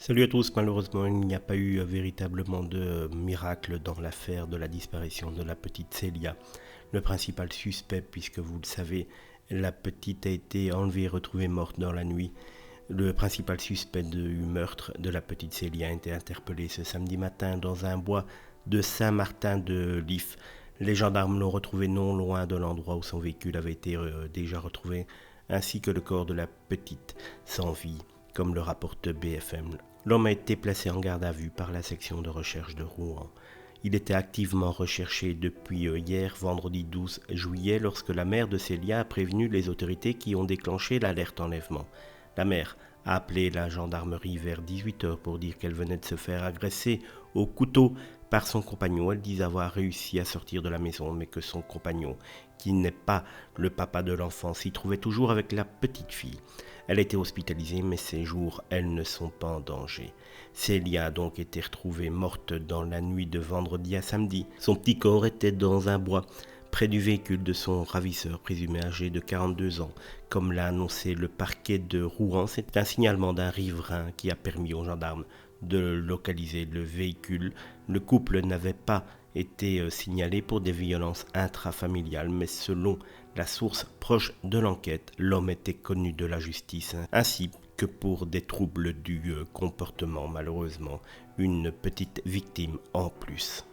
Salut à tous, malheureusement il n'y a pas eu véritablement de miracle dans l'affaire de la disparition de la petite Célia. Le principal suspect, puisque vous le savez, la petite a été enlevée et retrouvée morte dans la nuit. Le principal suspect du meurtre de la petite Célia a été interpellé ce samedi matin dans un bois de Saint-Martin-de-Lif. Les gendarmes l'ont retrouvé non loin de l'endroit où son véhicule avait été déjà retrouvé, ainsi que le corps de la petite, sans vie, comme le rapporte BFM. L'homme a été placé en garde à vue par la section de recherche de Rouen. Il était activement recherché depuis hier, vendredi 12 juillet, lorsque la mère de Célia a prévenu les autorités qui ont déclenché l'alerte enlèvement. La mère a appelé la gendarmerie vers 18h pour dire qu'elle venait de se faire agresser au couteau par son compagnon. Elle dit avoir réussi à sortir de la maison, mais que son compagnon, qui n'est pas le papa de l'enfant, s'y trouvait toujours avec la petite fille. Elle a été hospitalisée, mais ses jours, elles ne sont pas en danger. Célia a donc été retrouvée morte dans la nuit de vendredi à samedi. Son petit corps était dans un bois, près du véhicule de son ravisseur présumé âgé de 42 ans. Comme l'a annoncé le parquet de Rouen, c'est un signalement d'un riverain qui a permis aux gendarmes de localiser le véhicule. Le couple n'avait pas été signalé pour des violences intrafamiliales, mais selon la source proche de l'enquête, l'homme était connu de la justice, ainsi que pour des troubles du comportement, malheureusement, une petite victime en plus.